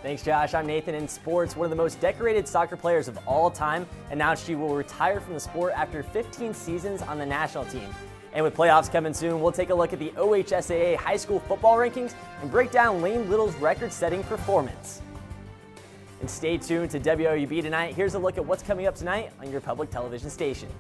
Thanks, Josh. I'm Nathan. In sports, one of the most decorated soccer players of all time announced she will retire from the sport after 15 seasons on the national team. And with playoffs coming soon, we'll take a look at the OHSAA high school football rankings and break down Lane Little's record-setting performance. And stay tuned to WOUB tonight. Here's a look at what's coming up tonight on your public television station.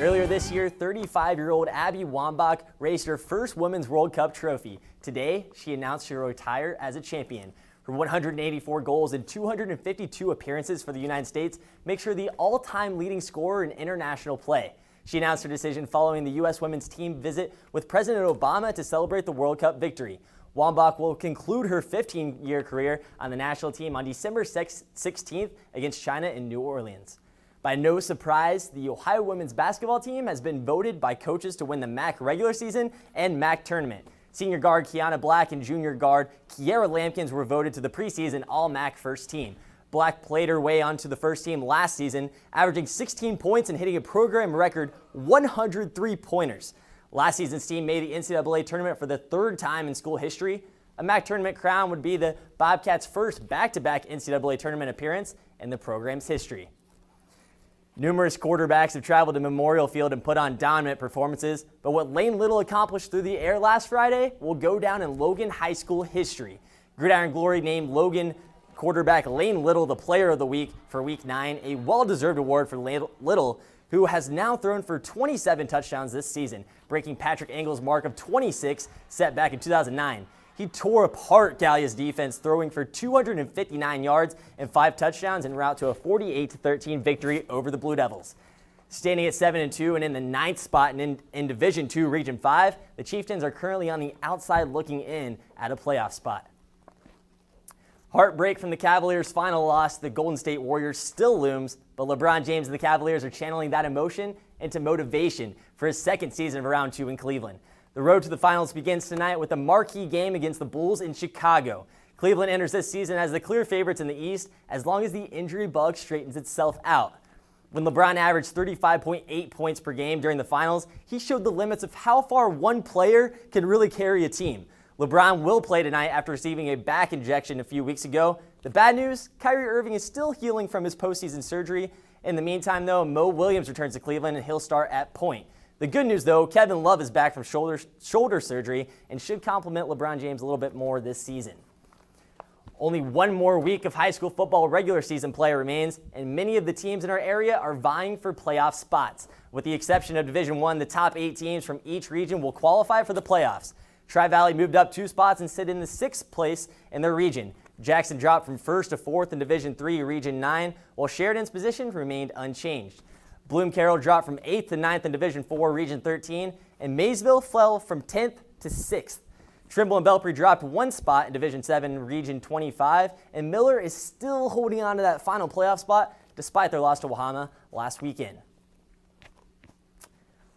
Earlier this year, 35-year-old Abby Wambach raised her first Women's World Cup trophy. Today, she announced she'll retire as a champion. Her 184 goals and 252 appearances for the United States makes her the all-time leading scorer in international play. She announced her decision following the U.S. women's team visit with President Obama to celebrate the World Cup victory. Wambach will conclude her 15-year career on the national team on December 16th against China in New Orleans. By no surprise, the Ohio women's basketball team has been voted by coaches to win the MAC regular season and MAC tournament. Senior guard Kiana Black and junior guard Kiera Lampkins were voted to the preseason All-MAC first team. Black played her way onto the first team last season, averaging 16 points and hitting a program record 103 pointers. Last season's team made the NCAA tournament for the third time in school history. A MAC tournament crown would be the Bobcats' first back-to-back NCAA tournament appearance in the program's history. Numerous quarterbacks have traveled to Memorial Field and put on dominant performances, but what Lane Little accomplished through the air last Friday will go down in Logan High School history. Gridiron Glory named Logan quarterback Lane Little the Player of the Week for Week 9, a well-deserved award for Little, who has now thrown for 27 touchdowns this season, breaking Patrick Engle's mark of 26 set back in 2009. He tore apart Gallia's defense, throwing for 259 yards and 5 touchdowns en route to a 48-13 victory over the Blue Devils. Standing at 7-2 and in the 9th spot in Division II Region 5, the Chieftains are currently on the outside looking in at a playoff spot. Heartbreak from the Cavaliers' final loss to the Golden State Warriors still looms, but LeBron James and the Cavaliers are channeling that emotion into motivation for his second season of Round 2 in Cleveland. The road to the finals begins tonight with a marquee game against the Bulls in Chicago. Cleveland enters this season as the clear favorites in the East as long as the injury bug straightens itself out. When LeBron averaged 35.8 points per game during the finals, he showed the limits of how far one player can really carry a team. LeBron will play tonight after receiving a back injection a few weeks ago. The bad news, Kyrie Irving is still healing from his postseason surgery. In the meantime, though, Mo Williams returns to Cleveland and he'll start at point. The good news, though, Kevin Love is back from shoulder surgery and should complement LeBron James a little bit more this season. Only one more week of high school football regular season play remains, and many of the teams in our area are vying for playoff spots. With the exception of Division I, the top 8 teams from each region will qualify for the playoffs. Tri-Valley moved up 2 spots and sit in the 6th place in their region. Jackson dropped from 1st to 4th in Division III Region 9, while Sheridan's position remained unchanged. Bloom Carroll dropped from 8th to 9th in Division IV Region 13, and Maysville fell from 10th to 6th. Trimble and Belpre dropped 1 spot in Division 7 Region 25, and Miller is still holding on to that final playoff spot despite their loss to Wahama last weekend.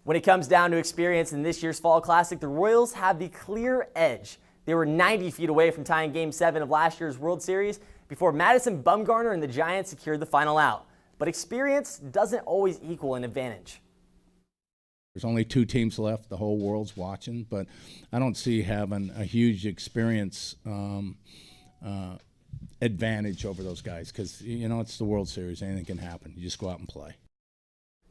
When it comes down to experience in this year's Fall Classic, the Royals have the clear edge. They were 90 feet away from tying Game 7 of last year's World Series before Madison Bumgarner and the Giants secured the final out. But experience doesn't always equal an advantage. There's only 2 teams left. The whole world's watching, but I don't see having a huge experience advantage over those guys because, you know, it's the World Series. Anything can happen. You just go out and play.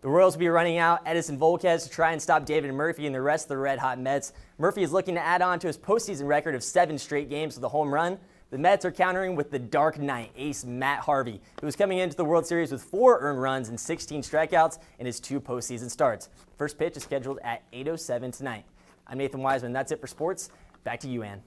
The Royals will be running out Edison Volquez to try and stop David Murphy and the rest of the red-hot Mets. Murphy is looking to add on to his postseason record of 7 straight games with a home run. The Mets are countering with the Dark Knight, ace Matt Harvey, who is coming into the World Series with 4 earned runs and 16 strikeouts in his 2 postseason starts. First pitch is scheduled at 8:07 tonight. I'm Nathan Wiseman. That's it for sports. Back to you, Ann.